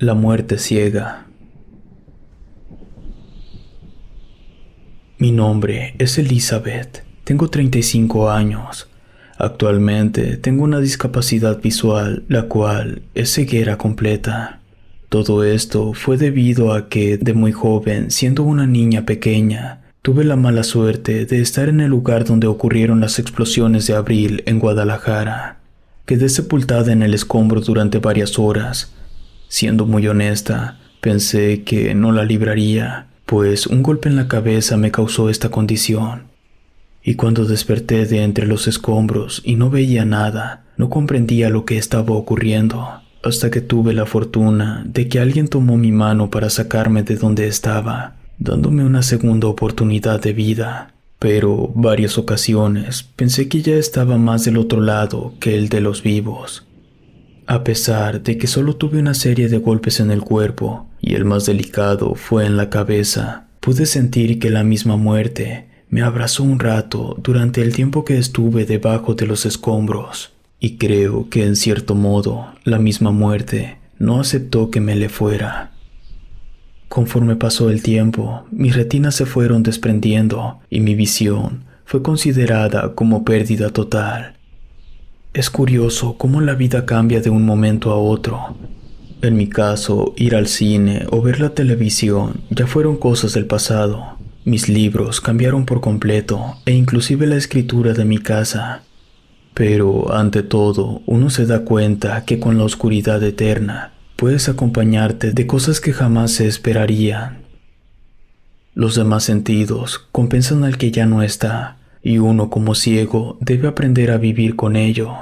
La muerte ciega. Mi nombre es Elizabeth. Tengo 35 años. Actualmente tengo una discapacidad visual, la cual es ceguera completa. Todo esto fue debido a que, de muy joven, siendo una niña pequeña, tuve la mala suerte de estar en el lugar donde ocurrieron las explosiones de abril en Guadalajara. Quedé sepultada en el escombro durante varias horas. Siendo muy honesta, pensé que no la libraría, pues un golpe en la cabeza me causó esta condición. Y cuando desperté de entre los escombros y no veía nada, no comprendía lo que estaba ocurriendo, hasta que tuve la fortuna de que alguien tomó mi mano para sacarme de donde estaba, dándome una segunda oportunidad de vida. Pero varias ocasiones pensé que ya estaba más del otro lado que el de los vivos. A pesar de que solo tuve una serie de golpes en el cuerpo, y el más delicado fue en la cabeza, pude sentir que la misma muerte me abrazó un rato durante el tiempo que estuve debajo de los escombros, y creo que en cierto modo la misma muerte no aceptó que me le fuera. Conforme pasó el tiempo, mis retinas se fueron desprendiendo y mi visión fue considerada como pérdida total. Es curioso cómo la vida cambia de un momento a otro. En mi caso, ir al cine o ver la televisión ya fueron cosas del pasado. Mis libros cambiaron por completo e inclusive la escritura de mi casa. Pero, ante todo, uno se da cuenta que con la oscuridad eterna puedes acompañarte de cosas que jamás se esperarían. Los demás sentidos compensan al que ya no está, y uno como ciego debe aprender a vivir con ello.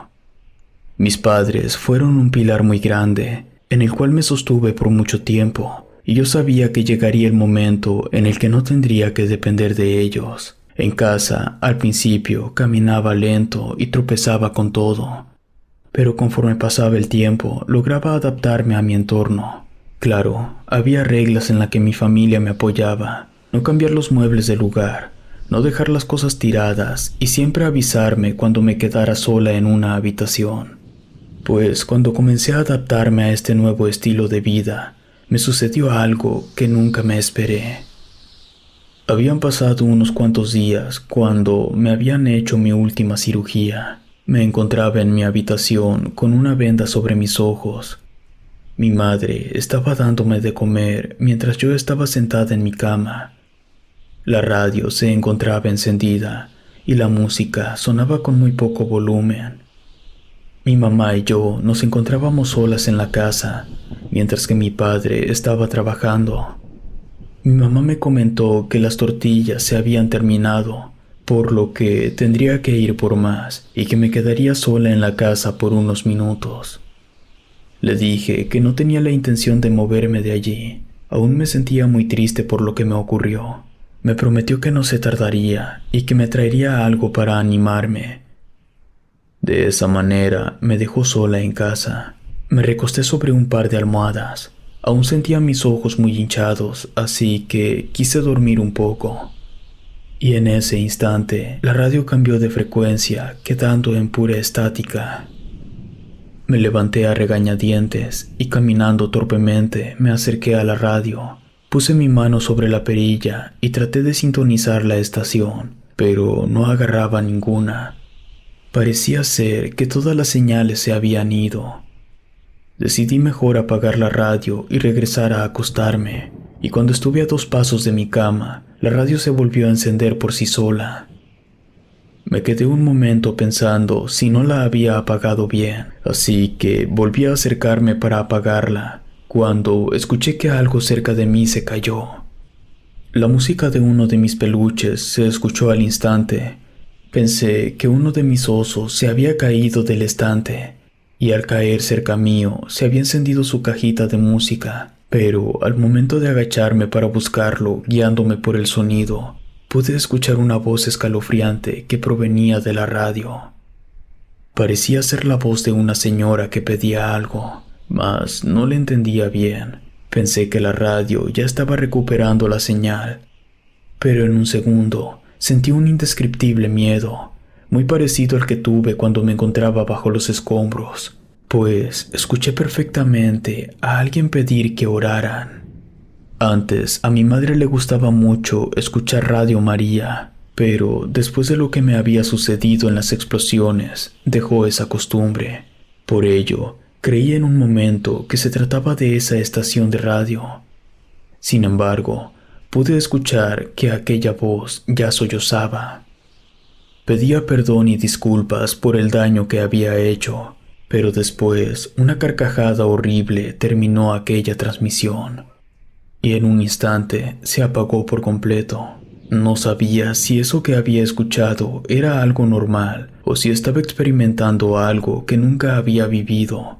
Mis padres fueron un pilar muy grande, en el cual me sostuve por mucho tiempo, y yo sabía que llegaría el momento en el que no tendría que depender de ellos. En casa, al principio, caminaba lento y tropezaba con todo, pero conforme pasaba el tiempo, lograba adaptarme a mi entorno. Claro, había reglas en las que mi familia me apoyaba: no cambiar los muebles del lugar, no dejar las cosas tiradas y siempre avisarme cuando me quedara sola en una habitación. Pues cuando comencé a adaptarme a este nuevo estilo de vida, me sucedió algo que nunca me esperé. Habían pasado unos cuantos días cuando me habían hecho mi última cirugía. Me encontraba en mi habitación con una venda sobre mis ojos. Mi madre estaba dándome de comer mientras yo estaba sentada en mi cama. La radio se encontraba encendida y la música sonaba con muy poco volumen. Mi mamá y yo nos encontrábamos solas en la casa, mientras que mi padre estaba trabajando. Mi mamá me comentó que las tortillas se habían terminado, por lo que tendría que ir por más y que me quedaría sola en la casa por unos minutos. Le dije que no tenía la intención de moverme de allí. Aún me sentía muy triste por lo que me ocurrió. Me prometió que no se tardaría y que me traería algo para animarme. De esa manera me dejó sola en casa. Me recosté sobre un par de almohadas. Aún sentía mis ojos muy hinchados, así que quise dormir un poco. Y en ese instante, la radio cambió de frecuencia, quedando en pura estática. Me levanté a regañadientes y caminando torpemente me acerqué a la radio. Puse mi mano sobre la perilla y traté de sintonizar la estación, pero no agarraba ninguna. Parecía ser que todas las señales se habían ido. Decidí mejor apagar la radio y regresar a acostarme, y cuando estuve a 2 pasos de mi cama, la radio se volvió a encender por sí sola. Me quedé un momento pensando si no la había apagado bien, así que volví a acercarme para apagarla, cuando escuché que algo cerca de mí se cayó. La música de uno de mis peluches se escuchó al instante. Pensé que uno de mis osos se había caído del estante, y al caer cerca mío se había encendido su cajita de música, pero al momento de agacharme para buscarlo, guiándome por el sonido, pude escuchar una voz escalofriante que provenía de la radio. Parecía ser la voz de una señora que pedía algo, mas no le entendía bien. Pensé que la radio ya estaba recuperando la señal, pero en un segundo sentí un indescriptible miedo, muy parecido al que tuve cuando me encontraba bajo los escombros. pues escuché perfectamente a alguien pedir que oraran. Antes, a mi madre le gustaba mucho escuchar Radio María, pero después de lo que me había sucedido en las explosiones, dejó esa costumbre. Por ello, creí en un momento que se trataba de esa estación de radio. Sin embargo, pude escuchar que aquella voz ya sollozaba. Pedía perdón y disculpas por el daño que había hecho, pero después una carcajada horrible terminó aquella transmisión, y en un instante se apagó por completo. No sabía si eso que había escuchado era algo normal o si estaba experimentando algo que nunca había vivido.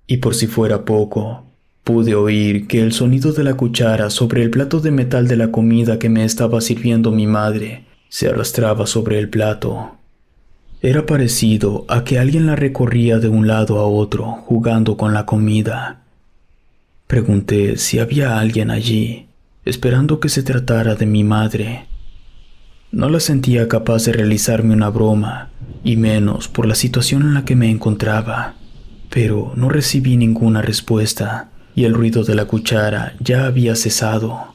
Y por si fuera poco, pude oír que el sonido de la cuchara sobre el plato de metal de la comida que me estaba sirviendo mi madre se arrastraba sobre el plato. Era parecido a que alguien la recorría de un lado a otro jugando con la comida. Pregunté si había alguien allí, esperando que se tratara de mi madre. No la sentía capaz de realizarme una broma, y menos por la situación en la que me encontraba, pero no recibí ninguna respuesta y el ruido de la cuchara ya había cesado.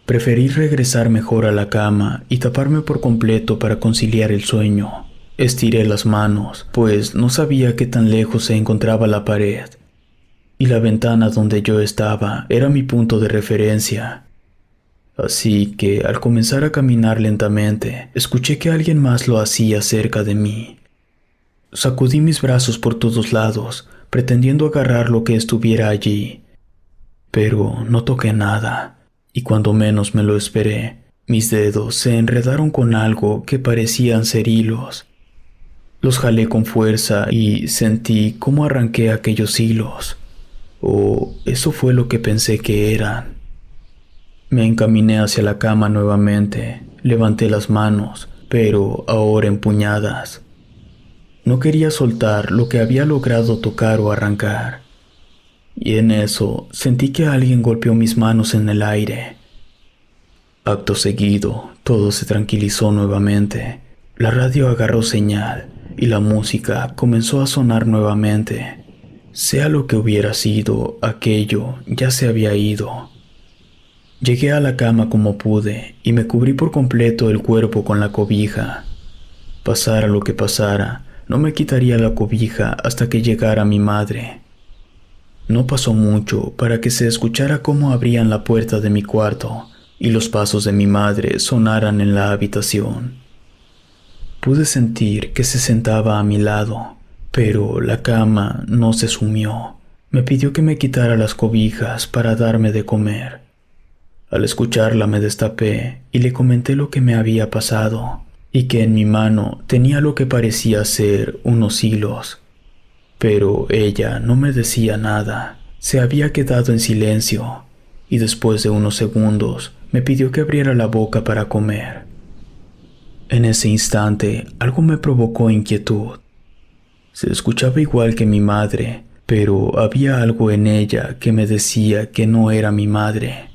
Preferí regresar mejor a la cama y taparme por completo para conciliar el sueño. Estiré las manos, pues no sabía qué tan lejos se encontraba la pared, y la ventana donde yo estaba era mi punto de referencia. Así que al comenzar a caminar lentamente, escuché que alguien más lo hacía cerca de mí. Sacudí mis brazos por todos lados, pretendiendo agarrar lo que estuviera allí, pero no toqué nada. Y cuando menos me lo esperé, mis dedos se enredaron con algo que parecían ser hilos. Los jalé con fuerza y sentí cómo arranqué aquellos hilos. O eso fue lo que pensé que eran. Me encaminé hacia la cama nuevamente, levanté las manos, pero ahora empuñadas. No quería soltar lo que había logrado tocar o arrancar. Y en eso sentí que alguien golpeó mis manos en el aire. Acto seguido, todo se tranquilizó nuevamente. La radio agarró señal y la música comenzó a sonar nuevamente. Sea lo que hubiera sido, aquello ya se había ido. Llegué a la cama como pude y me cubrí por completo el cuerpo con la cobija. Pasara lo que pasara, no me quitaría la cobija hasta que llegara mi madre. No pasó mucho para que se escuchara cómo abrían la puerta de mi cuarto y los pasos de mi madre sonaran en la habitación. Pude sentir que se sentaba a mi lado, pero la cama no se sumió. Me pidió que me quitara las cobijas para darme de comer. Al escucharla me destapé y le comenté lo que me había pasado y que en mi mano tenía lo que parecía ser unos hilos. Pero ella no me decía nada, se había quedado en silencio y después de unos segundos me pidió que abriera la boca para comer. En ese instante algo me provocó inquietud. Se escuchaba igual que mi madre, pero había algo en ella que me decía que no era mi madre.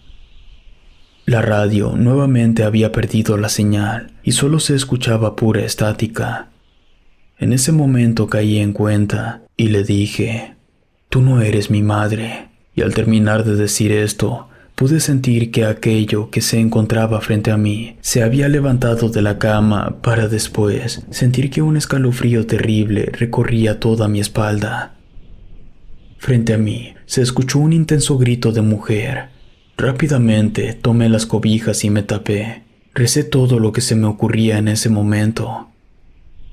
La radio nuevamente había perdido la señal y solo se escuchaba pura estática. En ese momento caí en cuenta y le dije: «Tú no eres mi madre». Y al terminar de decir esto, pude sentir que aquello que se encontraba frente a mí se había levantado de la cama para después sentir que un escalofrío terrible recorría toda mi espalda. Frente a mí se escuchó un intenso grito de mujer. Rápidamente tomé las cobijas y me tapé. Recé todo lo que se me ocurría en ese momento.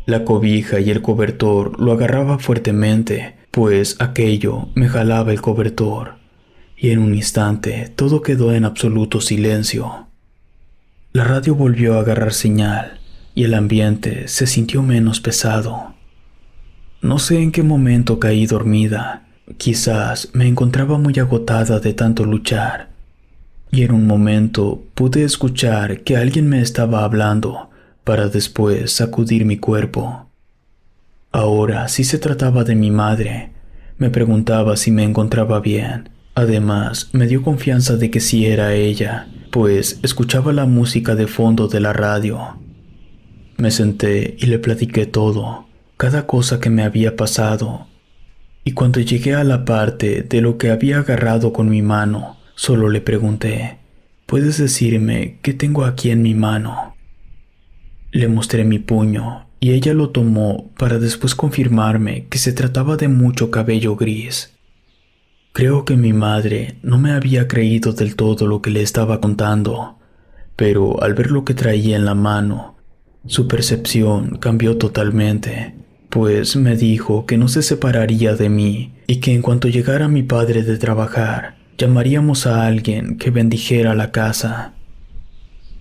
La cobija y el cobertor lo agarraba fuertemente, pues aquello me jalaba el cobertor, y en un instante todo quedó en absoluto silencio. La radio volvió a agarrar señal, y el ambiente se sintió menos pesado. No sé en qué momento caí dormida, quizás me encontraba muy agotada de tanto luchar, y en un momento pude escuchar que alguien me estaba hablando, para después sacudir mi cuerpo. Ahora sí se trataba de mi madre. Me preguntaba si me encontraba bien. Además, me dio confianza de que sí era ella, pues escuchaba la música de fondo de la radio. Me senté y le platiqué todo, cada cosa que me había pasado y cuando llegué a la parte de lo que había agarrado con mi mano, solo le pregunté: ¿puedes decirme qué tengo aquí en mi mano? Le mostré mi puño y ella lo tomó para después confirmarme que se trataba de mucho cabello gris. Creo que mi madre no me había creído del todo lo que le estaba contando, pero al ver lo que traía en la mano, su percepción cambió totalmente, pues me dijo que no se separaría de mí y que en cuanto llegara mi padre de trabajar, llamaríamos a alguien que bendijera la casa.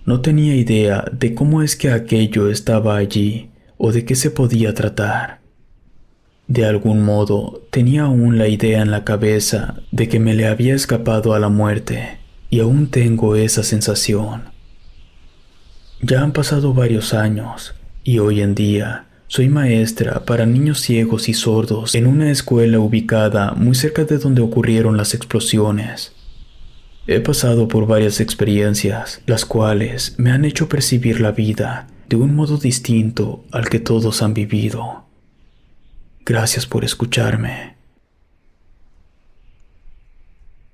No tenía idea de cómo es que aquello estaba allí o de qué se podía tratar. De algún modo tenía aún la idea en la cabeza de que me le había escapado a la muerte, y aún tengo esa sensación. Ya han pasado varios años y hoy en día soy maestra para niños ciegos y sordos en una escuela ubicada muy cerca de donde ocurrieron las explosiones. He pasado por varias experiencias, las cuales me han hecho percibir la vida de un modo distinto al que todos han vivido. Gracias por escucharme.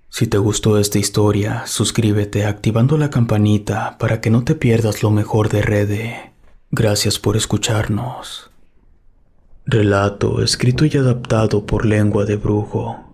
Si te gustó esta historia, suscríbete activando la campanita para que no te pierdas lo mejor de Rede. Gracias por escucharnos. Relato escrito y adaptado por Lengua de Brujo.